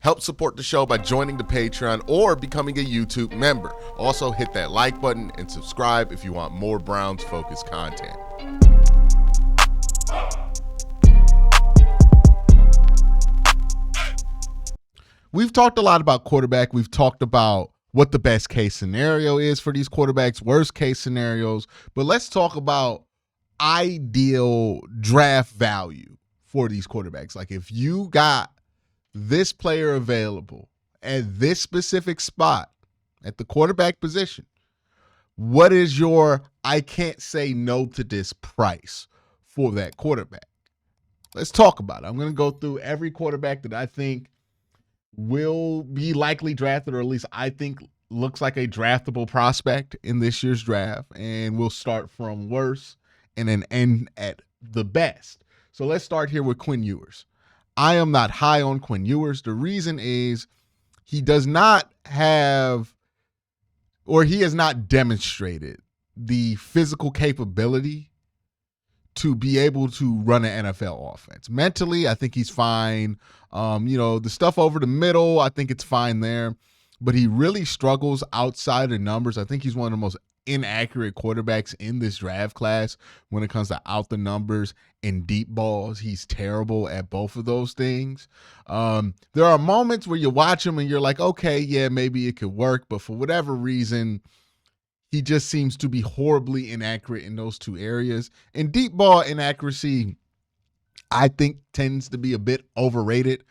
Help support the show by joining the Patreon or becoming a YouTube member. Also, hit that like button and subscribe if you want more Browns-focused content. We've talked a lot about quarterback. We've talked about what the best case scenario is for these quarterbacks, worst case scenarios. But let's talk about ideal draft value for these quarterbacks. Like if you got this player available at this specific spot at the quarterback position, what is your I can't say no to this price for that quarterback? Let's talk about it. I'm going to go through every quarterback that I think will be likely drafted, or at least I think looks like a draftable prospect in this year's draft, and we'll start from worst and then end at the best. So let's start here with Quinn Ewers. I am not high on Quinn Ewers. The reason is he does not have, or he has not demonstrated the physical capability to be able to run an NFL offense. Mentally, I think he's fine. The stuff over the middle, I think it's fine there. But he really struggles outside of numbers. I think he's one of the most inaccurate quarterbacks in this draft class when it comes to out the numbers and deep balls. He's terrible at both of those things. There are moments where you watch him and you're like, okay, yeah, maybe it could work. But for whatever reason, he just seems to be horribly inaccurate in those two areas. And deep ball inaccuracy, I think, tends to be a bit overrated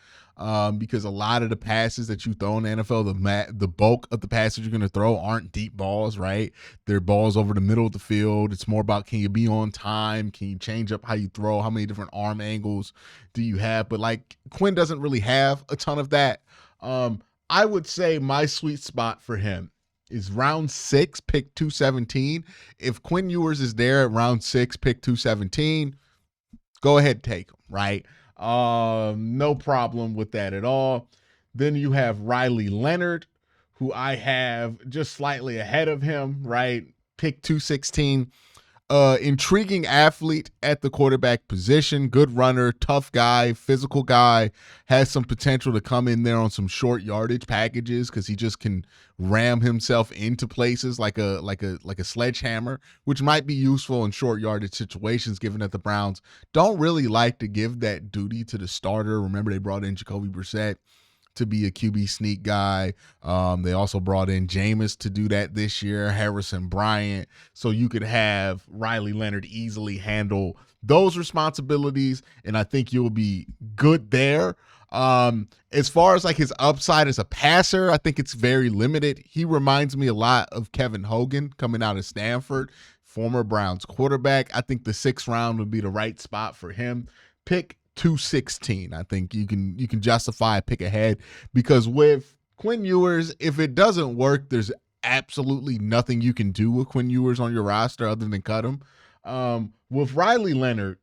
because a lot of the passes that you throw in the NFL, the bulk of the passes you're going to throw aren't deep balls, right? They're balls over the middle of the field. It's more about, can you be on time? Can you change up how you throw? How many different arm angles do you have? But like Quinn doesn't really have a ton of that. I would say my sweet spot for him is round 6, pick 217. If Quinn Ewers is there at round 6, pick 217, go ahead and take him, right? No problem with that at all. Then you have Riley Leonard, who I have just slightly ahead of him, right? Pick 216. Intriguing athlete at the quarterback position, good runner, tough guy, physical guy, has some potential to come in there on some short yardage packages because he just can ram himself into places like a sledgehammer, which might be useful in short yardage situations, given that the Browns don't really like to give that duty to the starter. Remember, they brought in Jacoby Brissett to be a QB sneak guy. They also brought in Jameis to do that this year, Harrison Bryant. So you could have Riley Leonard easily handle those responsibilities, and I think you'll be good there. As far as like his upside as a passer, I think it's very limited. He reminds me a lot of Kevin Hogan coming out of Stanford, former Browns quarterback. I think the 6th round would be the right spot for him. Pick 216. I think you can justify a pick ahead, because with Quinn Ewers, if it doesn't work, there's absolutely nothing you can do with Quinn Ewers on your roster other than cut him. With Riley Leonard,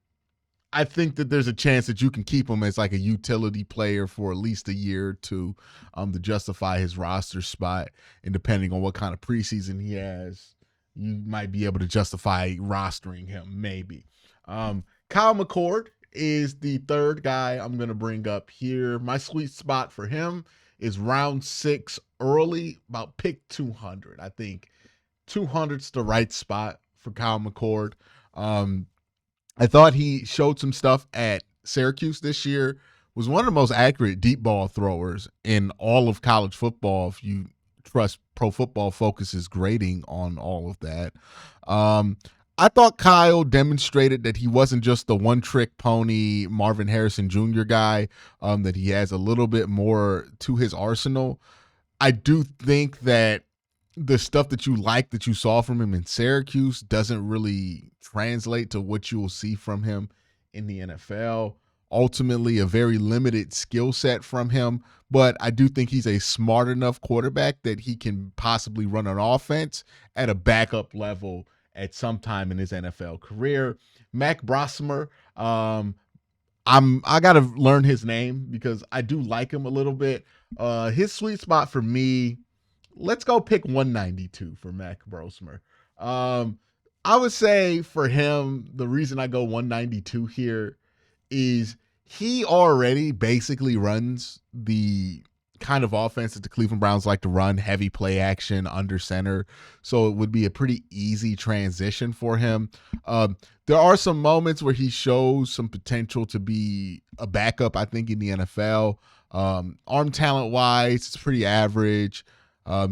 I think that there's a chance that you can keep him as like a utility player for at least a year or two to justify his roster spot. And depending on what kind of preseason he has, you might be able to justify rostering him maybe. Kyle McCord is the third guy I'm going to bring up here. My sweet spot for him is round 6 early, about pick 200. I think 200's the right spot for Kyle McCord. I thought he showed some stuff at Syracuse this year, was one of the most accurate deep ball throwers in all of college football, if you trust Pro Football Focus's grading on all of that. I thought Kyle demonstrated that he wasn't just the one-trick pony Marvin Harrison Jr. guy, that he has a little bit more to his arsenal. I do think that the stuff that you saw from him in Syracuse doesn't really translate to what you will see from him in the NFL. Ultimately, a very limited skill set from him, but I do think he's a smart enough quarterback that he can possibly run an offense at a backup level at some time in his NFL career. Mac Brosmer, I got to learn his name because I do like him a little bit. His sweet spot for me, let's go pick 192 for Mac Brosmer. I would say for him, the reason I go 192 here is he already basically runs the kind of offense that the Cleveland Browns like to run, heavy play action under center. So it would be a pretty easy transition for him. There are some moments where he shows some potential to be a backup, I think, in the NFL. Arm talent wise, it's pretty average.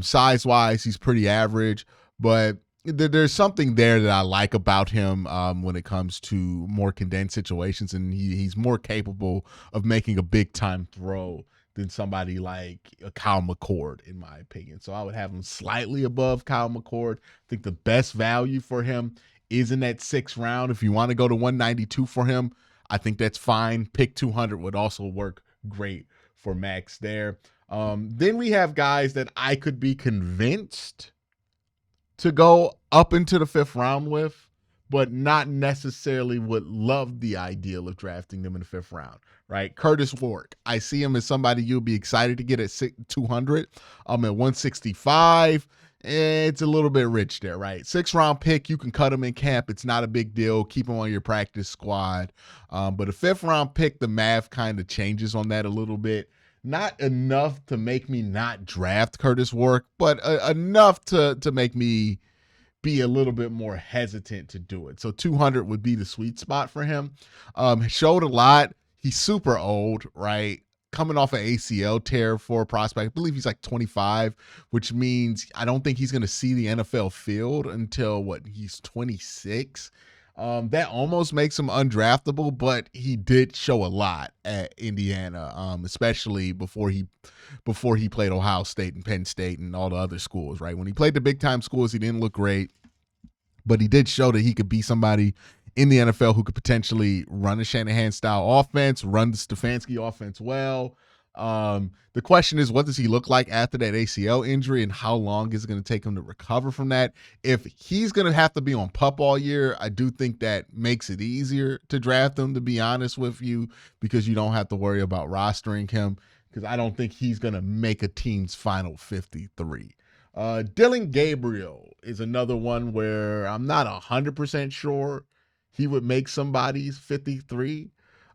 Size wise, he's pretty average. But there's something there that I like about him when it comes to more condensed situations, and he's more capable of making a big time throw than somebody like Kyle McCord, in my opinion. So I would have him slightly above Kyle McCord. I think the best value for him is in that 6th round. If you want to go to 192 for him, I think that's fine. Pick 200 would also work great for Max there. Then we have guys that I could be convinced to go up into the 5th round with, but not necessarily would love the ideal of drafting them in the 5th round, right? Curtis Warwick. I see him as somebody you'll be excited to get at 200. At 165. It's a little bit rich there, right? 6th round pick, you can cut him in camp. It's not a big deal. Keep him on your practice squad. But a 5th round pick, the math kind of changes on that a little bit. Not enough to make me not draft Curtis Warwick, but enough to make me be a little bit more hesitant to do it. So 200 would be the sweet spot for him. Showed a lot. He's super old, right? Coming off an ACL tear for a prospect. I believe he's like 25, which means I don't think he's going to see the NFL field until he's 26. That almost makes him undraftable, but he did show a lot at Indiana, especially before he played Ohio State and Penn State and all the other schools, right? When he played the big time schools, he didn't look great, but he did show that he could be somebody in the NFL who could potentially run a Shanahan style offense, run the Stefanski offense well. The question is, what does he look like after that ACL injury, and how long is it going to take him to recover from that? If he's going to have to be on PUP all year, I do think that makes it easier to draft him, to be honest with you, because you don't have to worry about rostering him, because I don't think he's going to make a team's final 53. Dillon Gabriel is another one where I'm not 100% sure he would make somebody's 53,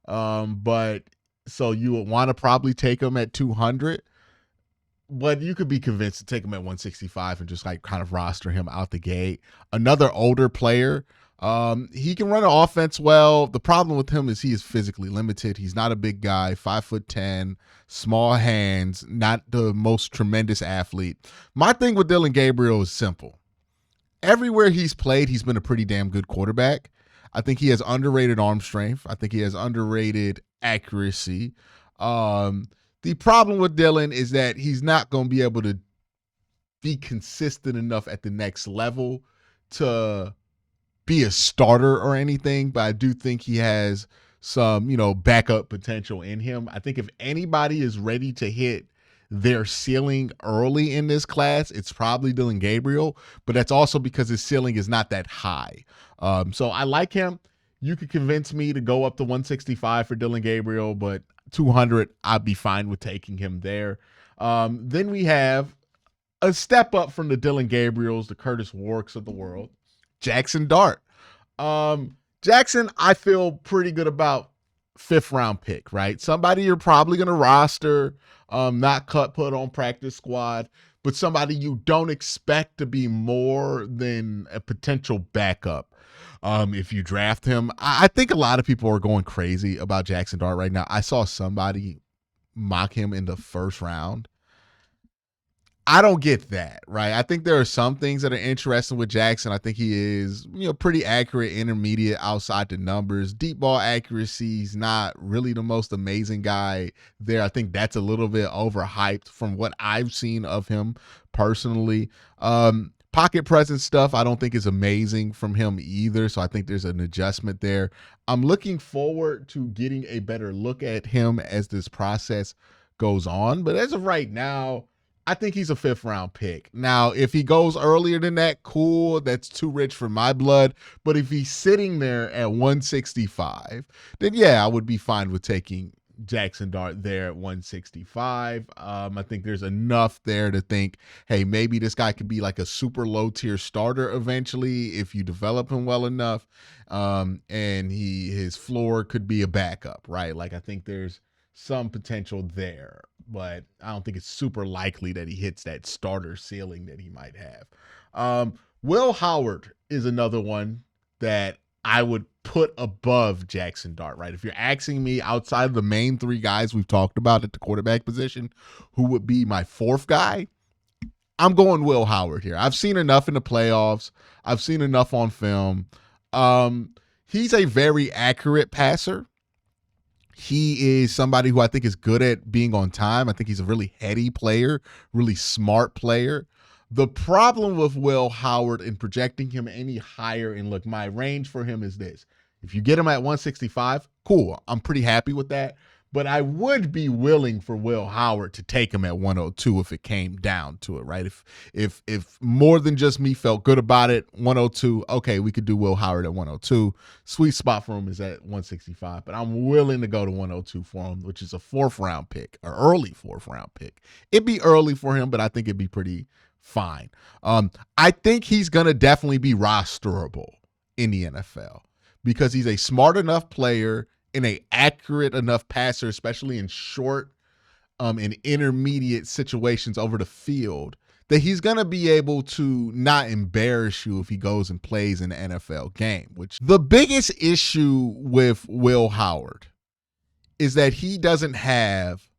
but so you would want to probably take him at 200, but you could be convinced to take him at 165 and just like kind of roster him out the gate. Another older player. He can run an offense well. The problem with him is he is physically limited. He's not a big guy, 5'10", small hands, not the most tremendous athlete. My thing with Dillon Gabriel is simple. Everywhere he's played, he's been a pretty damn good quarterback. I think he has underrated arm strength. I think he has underrated accuracy. The problem with Dillon is that he's not going to be able to be consistent enough at the next level to be a starter or anything, but I do think he has some, backup potential in him. I think if anybody is ready to hit their ceiling early in this class, it's probably Dillon Gabriel, but that's also because his ceiling is not that high. So I like him. You could convince me to go up to 165 for Dillon Gabriel, but 200, I'd be fine with taking him there. Then we have a step up from the Dillon Gabriels, the Curtis Warwicks of the world, Jackson Dart. Jackson, I feel pretty good about 5th round pick, right? Somebody you're probably going to roster, not put on practice squad, but somebody you don't expect to be more than a potential backup. If you draft him, I think a lot of people are going crazy about Jackson Dart right now. I saw somebody mock him in the 1st round. I don't get that, right? I think there are some things that are interesting with Jackson. I think he is, pretty accurate, intermediate outside the numbers. Deep ball accuracy, he's not really the most amazing guy there. I think that's a little bit overhyped from what I've seen of him personally. Pocket presence stuff, I don't think is amazing from him either. So I think there's an adjustment there. I'm looking forward to getting a better look at him as this process goes on. But as of right now, I think he's a 5th round pick. Now, if he goes earlier than that, cool. That's too rich for my blood. But if he's sitting there at 165, then yeah, I would be fine with taking Jackson Dart there at 165. I think there's enough there to think, hey, maybe this guy could be like a super low tier starter eventually if you develop him well enough. And his floor could be a backup, right? Like I think there's some potential there, but I don't think it's super likely that he hits that starter ceiling that he might have. Will Howard is another one that I would put above Jackson Dart, right? If you're asking me outside of the main three guys we've talked about at the quarterback position, who would be my fourth guy, I'm going Will Howard here. I've seen enough in the playoffs. I've seen enough on film. He's a very accurate passer. He is somebody who I think is good at being on time. I think he's a really heady player, really smart player. The problem with Will Howard in projecting him any higher, and look, my range for him is this. If you get him at 165, cool. I'm pretty happy with that. But I would be willing for Will Howard to take him at 102 if it came down to it, right? If more than just me felt good about it, 102, okay, we could do Will Howard at 102. Sweet spot for him is at 165, but I'm willing to go to 102 for him, which is a fourth-round pick, or early fourth-round pick. It'd be early for him, but I think it'd be pretty fine. I think he's going to definitely be rosterable in the NFL because he's a smart enough player and a accurate enough passer, especially in short and intermediate situations over the field, that he's going to be able to not embarrass you if he goes and plays in the NFL game. Which the biggest issue with Will Howard is that he doesn't have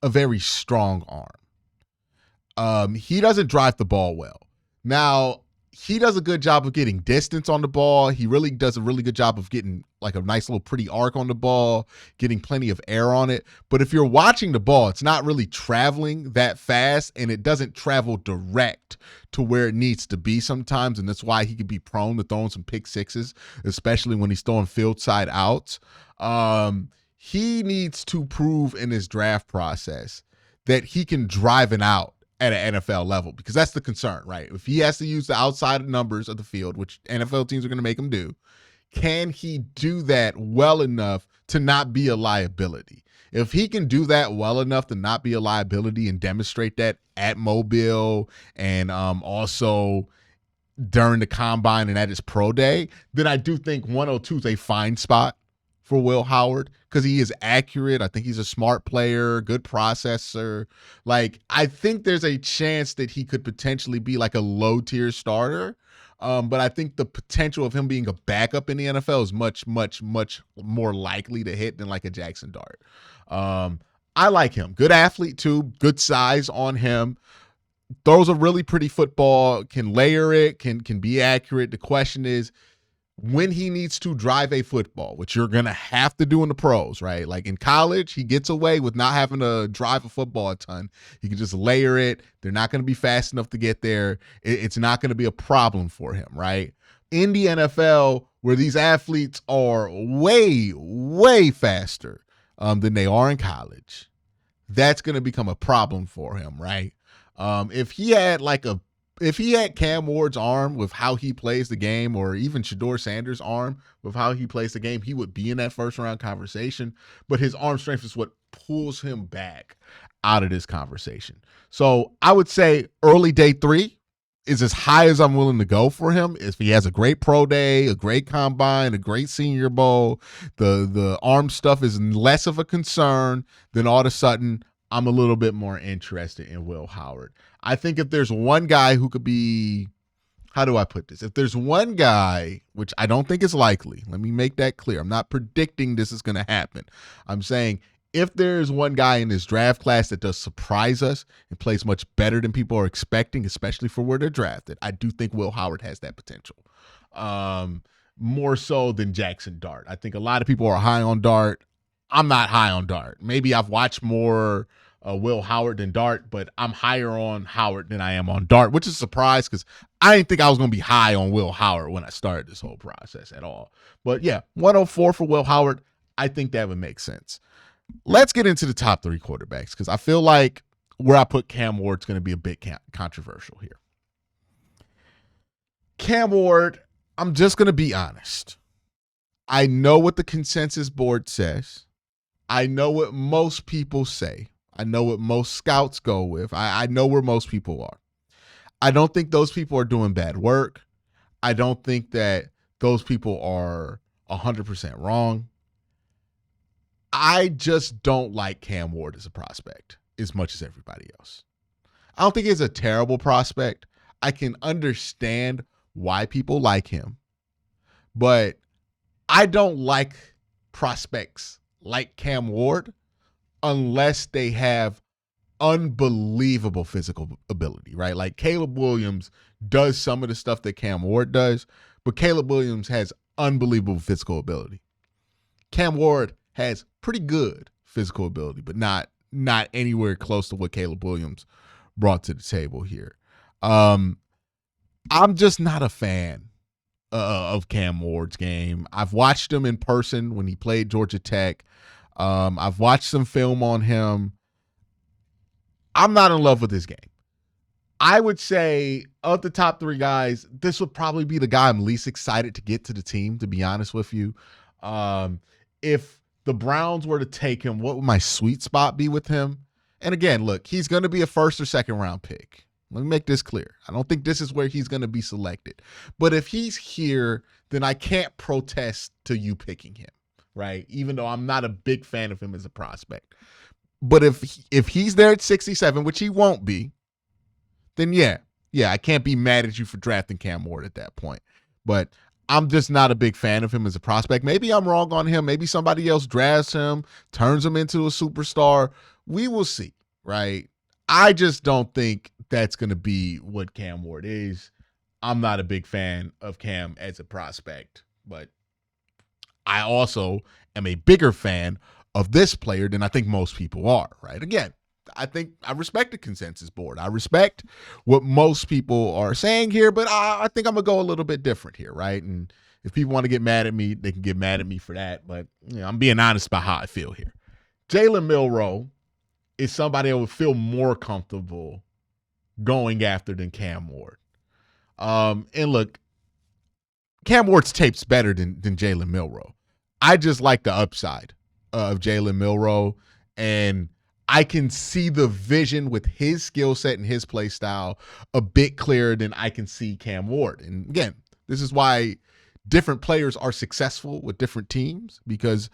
a very strong arm. He doesn't drive the ball well. Now, he does a good job of getting distance on the ball. He really does a really good job of getting like a nice little pretty arc on the ball, getting plenty of air on it. But if you're watching the ball, it's not really traveling that fast, and it doesn't travel direct to where it needs to be sometimes. And that's why he could be prone to throwing some pick sixes, especially when he's throwing field side outs. He needs to prove in his draft process that he can drive it out at an NFL level, because that's the concern, right? If he has to use the outside numbers of the field, which NFL teams are going to make him do, can he do that well enough to not be a liability? If he can do that well enough to not be a liability and demonstrate that at Mobile and also during the combine and at his pro day, then I do think 102 is a fine spot for Will Howard because he is accurate. I think he's a smart player, good processor. Like, I think there's a chance that he could potentially be like a low-tier starter. But I think the potential of him being a backup in the NFL is much, much, much more likely to hit than like a Jackson Dart. I like him. Good athlete too. Good size on him. Throws a really pretty football. Can layer it. Can be accurate. The question is, when he needs to drive a football, which you're going to have to do in the pros, right? Like in college, he gets away with not having to drive a football a ton. He can just layer it. They're not going to be fast enough to get there. It's not going to be a problem for him, right? In the NFL, where these athletes are way, way faster than they are in college, that's going to become a problem for him, right? If he had Cam Ward's arm with how he plays the game, or even Shedeur Sanders' arm with how he plays the game, he would be in that first round conversation. But his arm strength is what pulls him back out of this conversation. So I would say early day 3 is as high as I'm willing to go for him. If he has a great pro day, a great combine, a great Senior Bowl, the arm stuff is less of a concern, then all of a sudden I'm a little bit more interested in Will Howard. I think if there's one guy who could be, how do I put this? If there's one guy, which I don't think is likely, let me make that clear. I'm not predicting this is going to happen. I'm saying if there's one guy in this draft class that does surprise us and plays much better than people are expecting, especially for where they're drafted, I do think Will Howard has that potential. More so than Jackson Dart. I think a lot of people are high on Dart. I'm not high on Dart. Maybe I've watched more Will Howard than Dart, but I'm higher on Howard than I am on Dart, which is a surprise because I didn't think I was going to be high on Will Howard when I started this whole process at all. But yeah, 104 for Will Howard. I think that would make sense. Let's get into the top 3 quarterbacks because I feel like where I put Cam Ward is going to be a bit controversial here. Cam Ward, I'm just going to be honest. I know what the consensus board says. I know what most people say. I know what most scouts go with. I know where most people are. I don't think those people are doing bad work. I don't think that those people are 100% wrong. I just don't like Cam Ward as a prospect as much as everybody else. I don't think he's a terrible prospect. I can understand why people like him, but I don't like prospects like Cam Ward unless they have unbelievable physical ability, right? Like Caleb Williams does some of the stuff that Cam Ward does, but Caleb Williams has unbelievable physical ability. Cam Ward has pretty good physical ability, but not anywhere close to what Caleb Williams brought to the table here. I'm just not a fan of Cam Ward's game. I've watched him in person when he played Georgia Tech. I've watched some film on him. I'm not in love with his game. I would say of the top three guys, this would probably be the guy I'm least excited to get to the team, to be honest with you. If the Browns were to take him, what would my sweet spot be with him? And again, look, he's going to be a first or second round pick. Let me make this clear. I don't think this is where he's going to be selected. But if he's here, then I can't protest to you picking him, right? Even though I'm not a big fan of him as a prospect. But if he's there at 67, which he won't be, then yeah, I can't be mad at you for drafting Cam Ward at that point. But I'm just not a big fan of him as a prospect. Maybe I'm wrong on him. Maybe somebody else drafts him, turns him into a superstar. We will see, right? I just don't think that's going to be what Cam Ward is. I'm not a big fan of Cam as a prospect, but I also am a bigger fan of this player than I think most people are, right? Again, I think I respect the consensus board. I respect what most people are saying here, but I think I'm going to go a little bit different here, right? And if people want to get mad at me, they can get mad at me for that, but I'm being honest about how I feel here. Jalen Milroe is somebody I would feel more comfortable going after than Cam Ward. And look, Cam Ward's tape's better than Jalen Milroe. I just like the upside of Jalen Milroe, and I can see the vision with his skill set and his play style a bit clearer than I can see Cam Ward. And again, this is why different players are successful with different teams, because,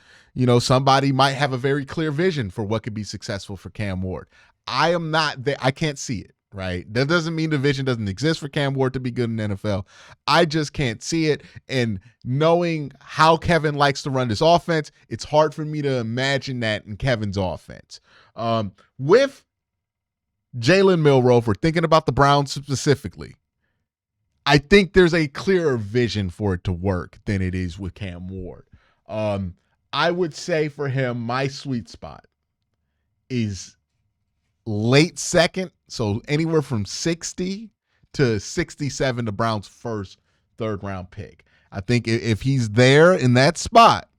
somebody might have a very clear vision for what could be successful for Cam Ward. I am not there. I can't see it. Right. That doesn't mean the vision doesn't exist for Cam Ward to be good in the NFL. I just can't see it. And knowing how Kevin likes to run this offense, it's hard for me to imagine that in Kevin's offense. With Jalen Milroe, if we're thinking about the Browns specifically, I think there's a clearer vision for it to work than it is with Cam Ward. I would say for him, my sweet spot is late second, so anywhere from 60 to 67, the Browns' first third-round pick. I think if he's there in that spot,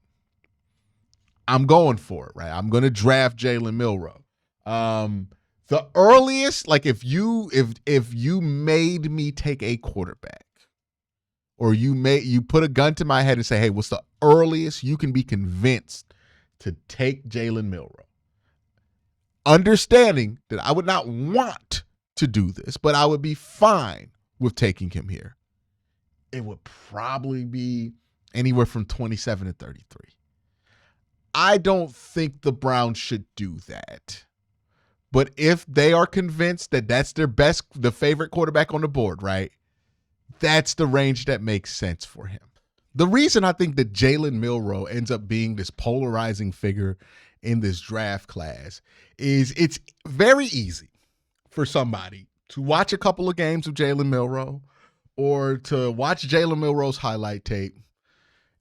I'm going for it, right? I'm going to draft Jalen Milroe. The earliest, like if you made me take a quarterback, or you put a gun to my head and say, hey, what's the earliest you can be convinced to take Jalen Milroe? Understanding that I would not want to do this, but I would be fine with taking him here. It would probably be anywhere from 27 to 33. I don't think the Browns should do that. But if they are convinced that that's the favorite quarterback on the board, right? That's the range that makes sense for him. The reason I think that Jalen Milroe ends up being this polarizing figure in this draft class is it's very easy for somebody to watch a couple of games of Jalen Milroe or to watch Jalen Milroe's highlight tape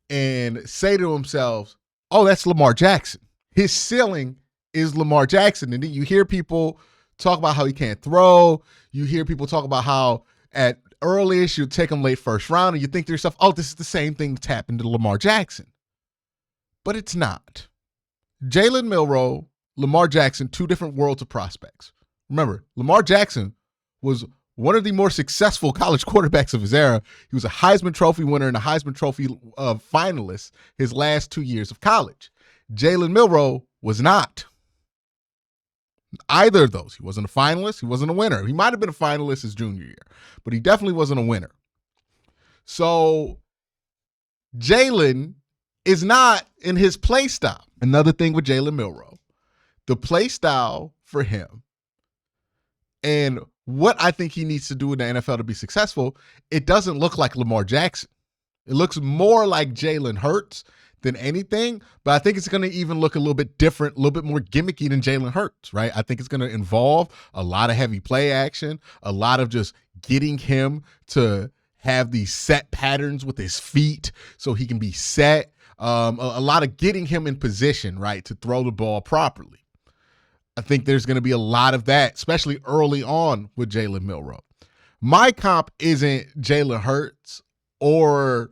and say to themselves, oh, that's Lamar Jackson. His ceiling is Lamar Jackson. And then you hear people talk about how he can't throw. You hear people talk about how at earliest you take him late first round, and you think to yourself, oh, this is the same thing that's happened to Lamar Jackson. But it's not. Jalen Milroe, Lamar Jackson, two different worlds of prospects. Remember, Lamar Jackson was one of the more successful college quarterbacks of his era. He was a Heisman Trophy winner and a Heisman Trophy finalist his last 2 years of college. Jalen Milroe was not either of those. He wasn't a finalist. He wasn't a winner. He might have been a finalist his junior year, but he definitely wasn't a winner. So Jalen is not in his play style. Another thing with Jalen Milroe, the play style for him and what I think he needs to do in the NFL to be successful, it doesn't look like Lamar Jackson. It looks more like Jalen Hurts than anything, but I think it's going to even look a little bit different, a little bit more gimmicky than Jalen Hurts, right? I think it's going to involve a lot of heavy play action, a lot of just getting him to have these set patterns with his feet so he can be set, a lot of getting him in position, right, to throw the ball properly. I think there's going to be a lot of that, especially early on with Jalen Milroe. My comp isn't Jalen Hurts or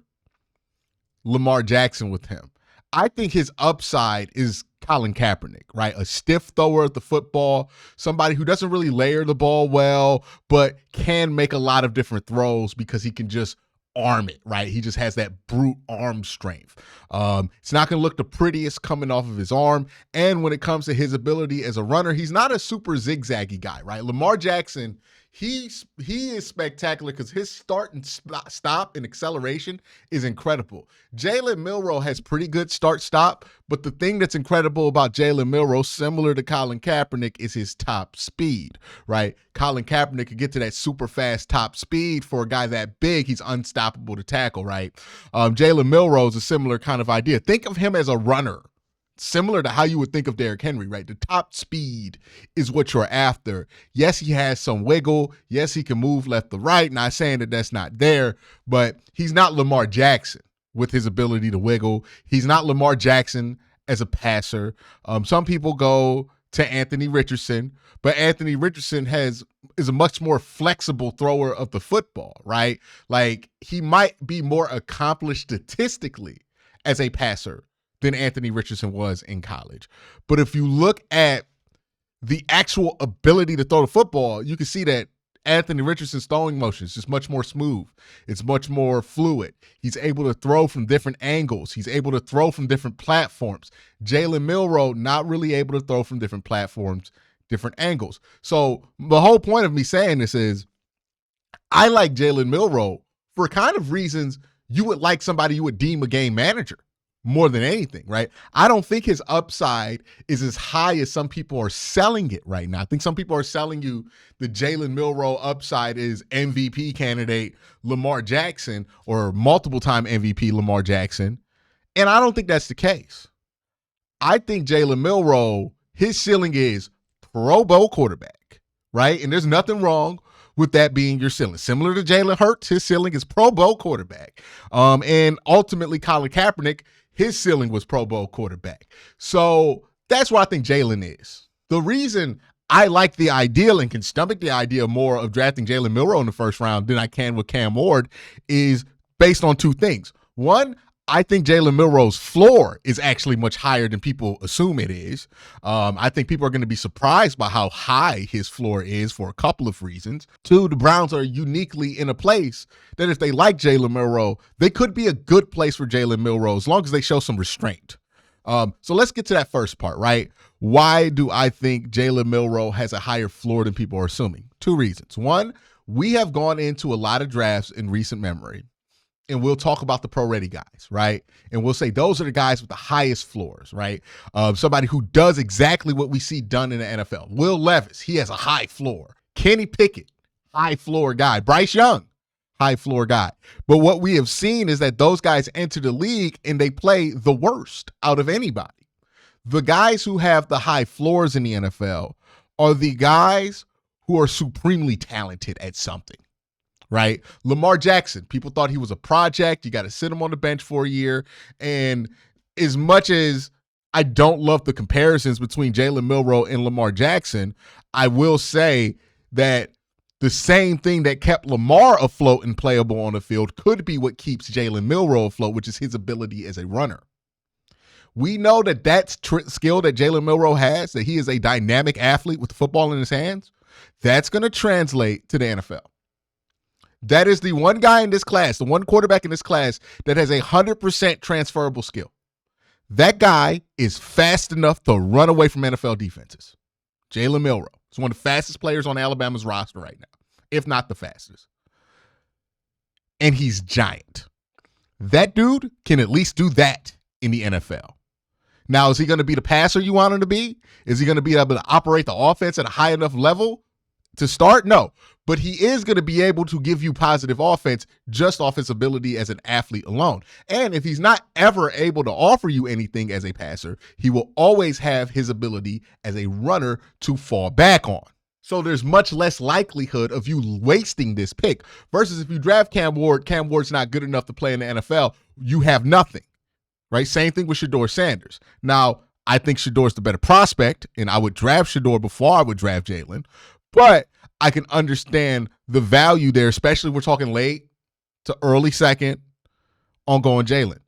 Lamar Jackson with him. I think his upside is Colin Kaepernick, right? A stiff thrower of the football, somebody who doesn't really layer the ball well, but can make a lot of different throws because he can just arm it, right? He just has that brute arm strength. It's not going to look the prettiest coming off of his arm. And when it comes to his ability as a runner, he's not a super zigzaggy guy, right? Lamar Jackson, he is spectacular because his start and stop and acceleration is incredible. Jalen Milroe has pretty good start-stop, but the thing that's incredible about Jalen Milroe, similar to Colin Kaepernick, is his top speed, right? Colin Kaepernick could get to that super fast top speed. For a guy that big, he's unstoppable to tackle, right? Jalen Milroe is a similar kind of idea. Think of him as a runner, similar to how you would think of Derrick Henry, right? The top speed is what you're after. Yes, he has some wiggle. Yes, he can move left to right. Not saying that that's not there, but he's not Lamar Jackson with his ability to wiggle. He's not Lamar Jackson as a passer. Some people go to Anthony Richardson, but Anthony Richardson is a much more flexible thrower of the football, right? Like, he might be more accomplished statistically as a passer than Anthony Richardson was in college. But if you look at the actual ability to throw the football, you can see that Anthony Richardson's throwing motion is just much more smooth. It's much more fluid. He's able to throw from different angles. He's able to throw from different platforms. Jalen Milroe, not really able to throw from different platforms, different angles. So the whole point of me saying this is I like Jalen Milroe for kind of reasons you would like somebody you would deem a game manager more than anything, right? I don't think his upside is as high as some people are selling it right now. I think some people are selling you the Jalen Milroe upside is MVP candidate Lamar Jackson or multiple-time MVP Lamar Jackson, and I don't think that's the case. I think Jalen Milroe, his ceiling is Pro Bowl quarterback, right? And there's nothing wrong with that being your ceiling. Similar to Jalen Hurts, his ceiling is Pro Bowl quarterback. And ultimately, Colin Kaepernick, his ceiling was Pro Bowl quarterback. So that's what I think Jalen is. The reason I like the ideal and can stomach the idea more of drafting Jalen Milroe in the first round than I can with Cam Ward is based on two things. One, I think Jalen Milroe's floor is actually much higher than people assume it is. I think people are going to be surprised by how high his floor is for a couple of reasons. Two, the Browns are uniquely in a place that if they like Jalen Milroe, they could be a good place for Jalen Milroe as long as they show some restraint. So let's get to that first part, right? Why do I think Jalen Milroe has a higher floor than people are assuming? Two reasons. One, we have gone into a lot of drafts in recent memory, and we'll talk about the pro-ready guys, right? And we'll say those are the guys with the highest floors, right? Somebody who does exactly what we see done in the NFL. Will Levis, he has a high floor. Kenny Pickett, high floor guy. Bryce Young, high floor guy. But what we have seen is that those guys enter the league and they play the worst out of anybody. The guys who have the high floors in the NFL are the guys who are supremely talented at something. Right? Lamar Jackson, people thought he was a project. You got to sit him on the bench for a year. And as much as I don't love the comparisons between Jalen Milroe and Lamar Jackson, I will say that the same thing that kept Lamar afloat and playable on the field could be what keeps Jalen Milroe afloat, which is his ability as a runner. We know that that's skill that Jalen Milroe has, that he is a dynamic athlete with the football in his hands. That's going to translate to the NFL. That is the one guy in this class, the one quarterback in this class that has 100% transferable skill. That guy is fast enough to run away from NFL defenses. Jalen Milroe is one of the fastest players on Alabama's roster right now, if not the fastest. And he's giant. That dude can at least do that in the NFL. Now, is he going to be the passer you want him to be? Is he going to be able to operate the offense at a high enough level to start? No. But he is going to be able to give you positive offense just off his ability as an athlete alone. And if he's not ever able to offer you anything as a passer, he will always have his ability as a runner to fall back on. So there's much less likelihood of you wasting this pick versus if you draft Cam Ward's not good enough to play in the NFL, you have nothing, right? Same thing with Shedeur Sanders. Now, I think Shedeur's the better prospect, and I would draft Shedeur before I would draft Jalen, but I can understand the value there, especially if we're talking late to early second on going Jalen.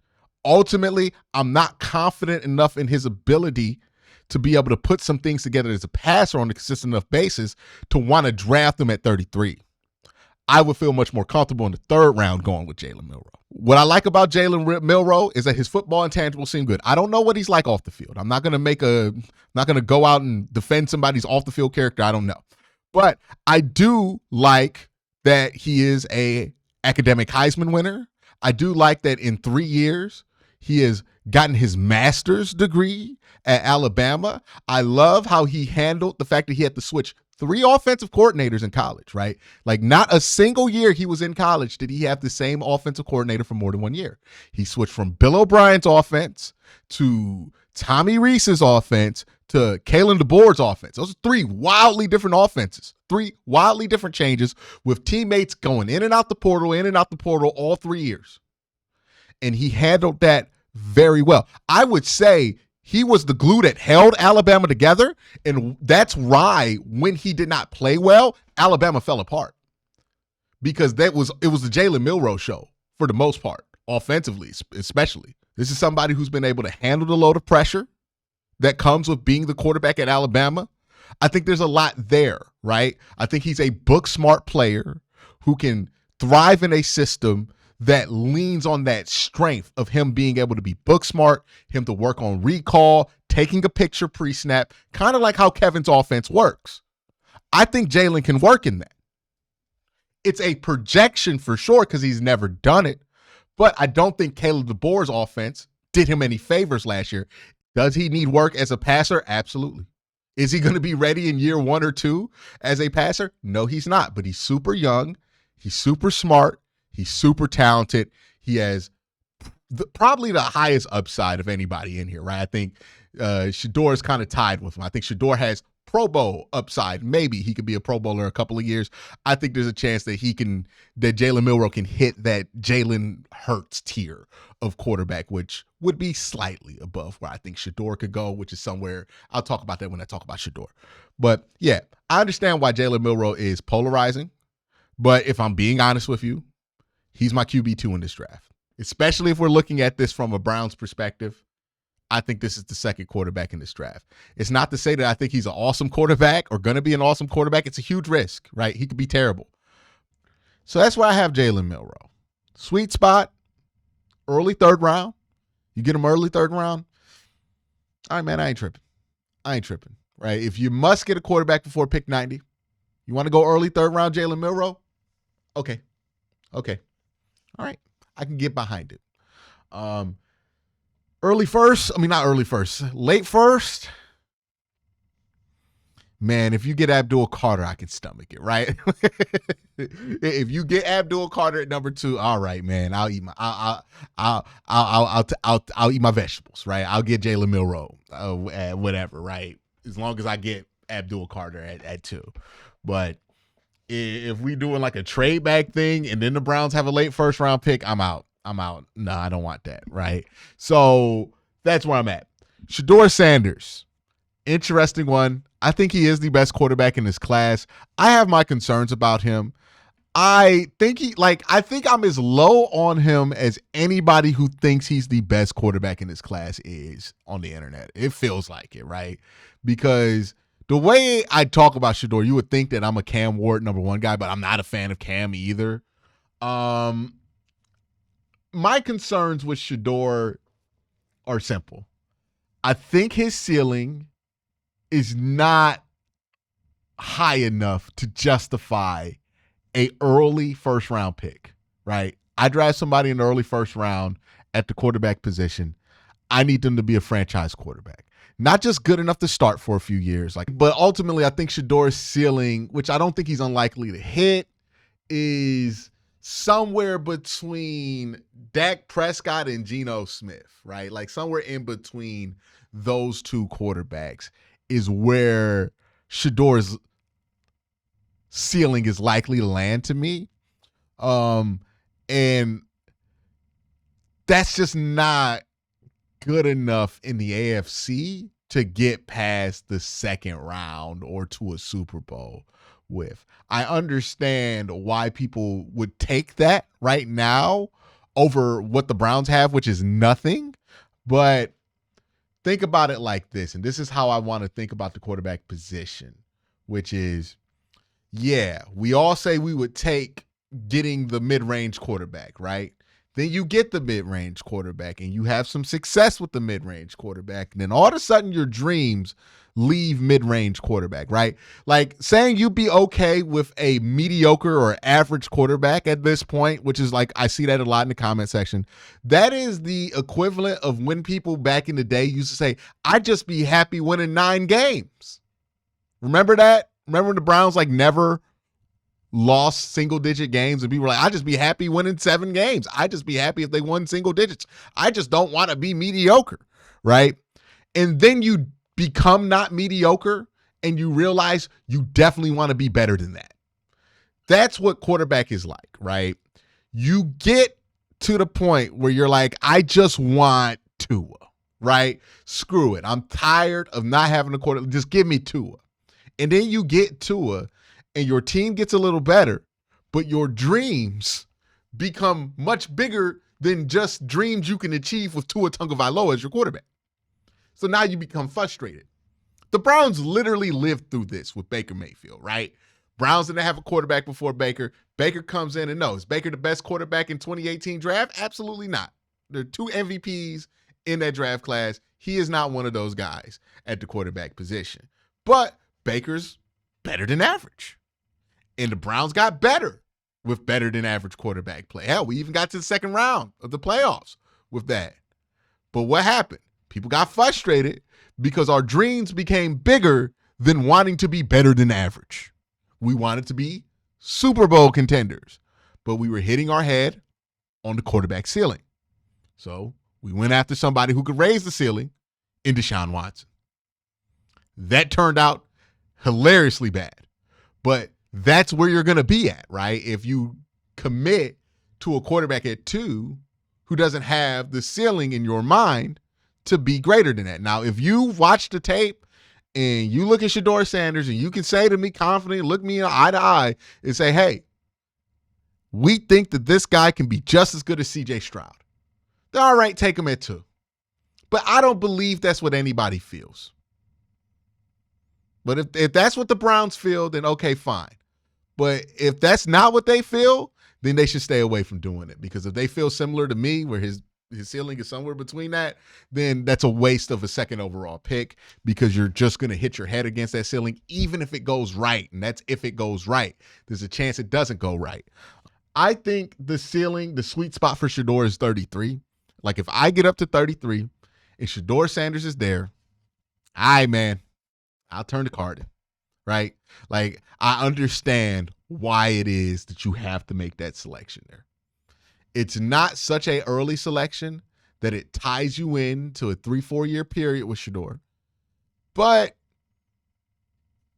Ultimately, I'm not confident enough in his ability to be able to put some things together as a passer on a consistent enough basis to want to draft him at 33. I would feel much more comfortable in the third round going with Jalen Milroe. What I like about Jalen Milroe is that his football intangibles seem good. I don't know what he's like off the field. I'm not going to go out and defend somebody's off the field character. I don't know. But I do like that he is a academic Heisman winner. I do like that in 3 years, he has gotten his master's degree at Alabama. I love how he handled the fact that he had to switch 3 offensive coordinators in college, right? Like not a single year he was in college did he have the same offensive coordinator for more than 1 year. He switched from Bill O'Brien's offense to Tommy Rees's offense to Kalen DeBoer's offense. Those are 3 wildly different offenses, 3 wildly different changes with teammates going in and out the portal all 3 years. And he handled that very well. I would say he was the glue that held Alabama together, and that's why when he did not play well, Alabama fell apart. Because it was the Jalen Milroe show for the most part, offensively especially. This is somebody who's been able to handle the load of pressure that comes with being the quarterback at Alabama. I think there's a lot there, right? I think he's a book-smart player who can thrive in a system that leans on that strength of him being able to be book smart, him to work on recall, taking a picture pre-snap, kind of like how Kevin's offense works. I think Jalen can work in that. It's a projection for sure because he's never done it, but I don't think Caleb DeBoer's offense did him any favors last year. Does he need work as a passer? Absolutely. Is he going to be ready in year 1 or 2 as a passer? No, he's not, but he's super young. He's super smart. He's super talented. He has probably the highest upside of anybody in here, right? I think Shedeur is kind of tied with him. I think Shedeur has Pro Bowl upside. Maybe he could be a Pro Bowler in a couple of years. I think there's a chance that that Jalen Milroe can hit that Jalen Hurts tier of quarterback, which would be slightly above where I think Shedeur could go, which is somewhere. I'll talk about that when I talk about Shedeur. But yeah, I understand why Jalen Milroe is polarizing. But if I'm being honest with you, he's my QB2 in this draft, especially if we're looking at this from a Browns perspective. I think this is the second quarterback in this draft. It's not to say that I think he's an awesome quarterback or going to be an awesome quarterback. It's a huge risk, right? He could be terrible. So that's why I have Jalen Milroe. Sweet spot, early third round. You get him early third round. All right, man, I ain't tripping, right? If you must get a quarterback before pick 90, you want to go early third round Jalen Milroe? Okay. All right. I can get behind it. Late first. Man, if you get Abdul Carter, I can stomach it, right? If you get Abdul Carter at number 2, all right, man, I'll eat my vegetables, right? I'll get Jalen Milroe, at whatever, right? As long as I get Abdul Carter at 2. But if we doing like a trade back thing and then the Browns have a late first round pick, I'm out. No, I don't want that, right? So that's where I'm at. Shedeur Sanders, interesting one. I think he is the best quarterback in this class. I have my concerns about him. I think I'm as low on him as anybody who thinks he's the best quarterback in this class is on the internet. It feels like it, right? Because the way I talk about Shedeur, you would think that I'm a Cam Ward number 1 guy, but I'm not a fan of Cam either. My concerns with Shedeur are simple. I think his ceiling is not high enough to justify a early first round pick, right? I draft somebody in the early first round at the quarterback position. I need them to be a franchise quarterback. Not just good enough to start for a few years, but ultimately I think Shedeur's ceiling, which I don't think he's unlikely to hit, is somewhere between Dak Prescott and Geno Smith, right? Like somewhere in between those two quarterbacks is where Shedeur's ceiling is likely to land to me. And that's just not good enough in the AFC to get past the second round or to a Super Bowl with. I understand why people would take that right now over what the Browns have, which is nothing. But think about it like this, and this is how I want to think about the quarterback position, which is, yeah, we all say we would take getting the mid-range quarterback, right? Then you get the mid-range quarterback and you have some success with the mid-range quarterback. And then all of a sudden your dreams leave mid-range quarterback, right? Like saying you'd be okay with a mediocre or average quarterback at this point, which is like, I see that a lot in the comment section. That is the equivalent of when people back in the day used to say, I'd just be happy winning 9 games. Remember that? Remember when the Browns like never lost single-digit games and people were like, I'd just be happy winning 7 games. I'd just be happy if they won single digits. I just don't want to be mediocre, right? And then you become not mediocre and you realize you definitely want to be better than that. That's what quarterback is like, right? You get to the point where you're like, I just want Tua, right? Screw it. I'm tired of not having a quarterback. Just give me Tua. And then you get Tua and your team gets a little better, but your dreams become much bigger than just dreams you can achieve with Tua Tagovailoa as your quarterback. So now you become frustrated. The Browns literally lived through this with Baker Mayfield, right? Browns didn't have a quarterback before Baker. Baker comes in and is Baker the best quarterback in 2018 draft? Absolutely not. There are 2 MVPs in that draft class. He is not one of those guys at the quarterback position. But Baker's better than average. And the Browns got better with better than average quarterback play. Hell, we even got to the second round of the playoffs with that. But what happened? People got frustrated because our dreams became bigger than wanting to be better than average. We wanted to be Super Bowl contenders, but we were hitting our head on the quarterback ceiling. So we went after somebody who could raise the ceiling in Deshaun Watson. That turned out hilariously bad, but that's where you're going to be at, right? If you commit to a quarterback at 2 who doesn't have the ceiling in your mind to be greater than that. Now, if you watch the tape and you look at Shedeur Sanders and you can say to me confidently, look me eye to eye and say, hey, we think that this guy can be just as good as CJ Stroud. Then all right, take him at 2. But I don't believe that's what anybody feels. But if that's what the Browns feel, then okay, fine. But if that's not what they feel, then they should stay away from doing it. Because if they feel similar to me, where his ceiling is somewhere between that, then that's a waste of a second overall pick because you're just going to hit your head against that ceiling, even if it goes right. And that's if it goes right. There's a chance it doesn't go right. I think the ceiling, the sweet spot for Shedeur is 33. Like if I get up to 33 and Shedeur Sanders is there, all right, man, I'll turn the card in, right? Like I understand why it is that you have to make that selection there. It's not such a early selection that it ties you in to a 3-4 year period with Shedeur. But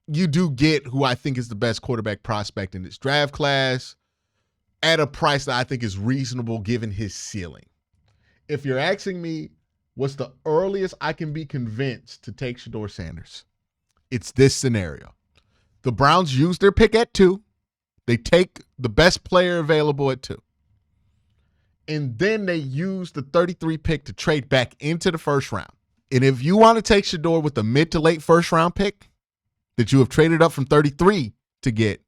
you do get who I think is the best quarterback prospect in this draft class at a price that I think is reasonable given his ceiling. If you're asking me what's the earliest I can be convinced to take Shedeur Sanders, it's this scenario. The Browns use their pick at 2. They take the best player available at 2. And then they use the 33 pick to trade back into the first round. And if you want to take Shedeur with the mid to late first round pick that you have traded up from 33 to get,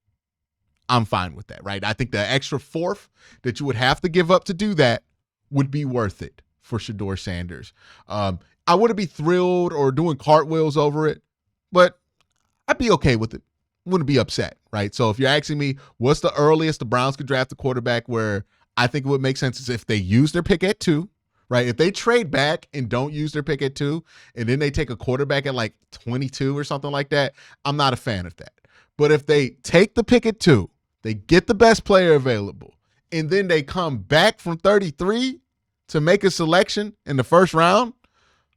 I'm fine with that, right? I think the extra 4th that you would have to give up to do that would be worth it for Shedeur Sanders. I wouldn't be thrilled or doing cartwheels over it, but I'd be okay with it. Wouldn't be upset, right? So if you're asking me what's the earliest the Browns could draft a quarterback where I think it would make sense is if they use their pick at 2, right? If they trade back and don't use their pick at 2, and then they take a quarterback at like 22 or something like that, I'm not a fan of that. But if they take the pick at 2, they get the best player available, and then they come back from 33 to make a selection in the first round,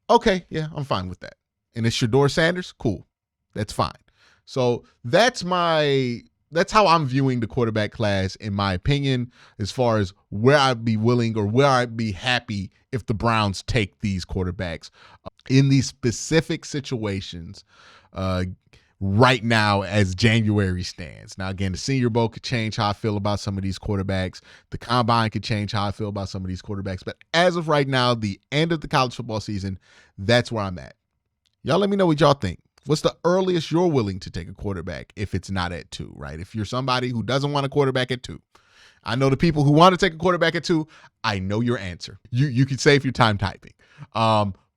okay, yeah, I'm fine with that. And it's Shedeur Sanders, cool. That's fine. So that's how I'm viewing the quarterback class, in my opinion, as far as where I'd be willing or where I'd be happy if the Browns take these quarterbacks in these specific situations right now as January stands. Now, again, the Senior Bowl could change how I feel about some of these quarterbacks. The Combine could change how I feel about some of these quarterbacks. But as of right now, the end of the college football season, that's where I'm at. Y'all let me know what y'all think. What's the earliest you're willing to take a quarterback if it's not at 2, right? If you're somebody who doesn't want a quarterback at 2. I know the people who want to take a quarterback at 2, I know your answer. You can save your time typing.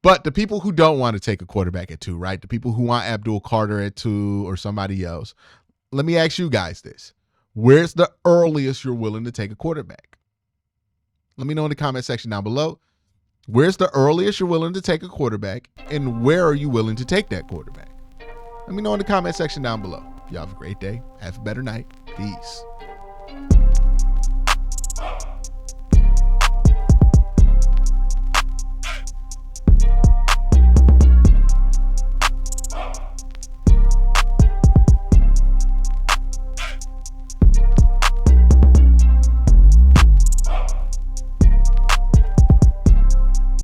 But the people who don't want to take a quarterback at 2, right? The people who want Abdul Carter at 2 or somebody else. Let me ask you guys this. Where's the earliest you're willing to take a quarterback? Let me know in the comment section down below. Where's the earliest you're willing to take a quarterback, and where are you willing to take that quarterback? Let me know in the comment section down below. Y'all have a great day. Have a better night. Peace.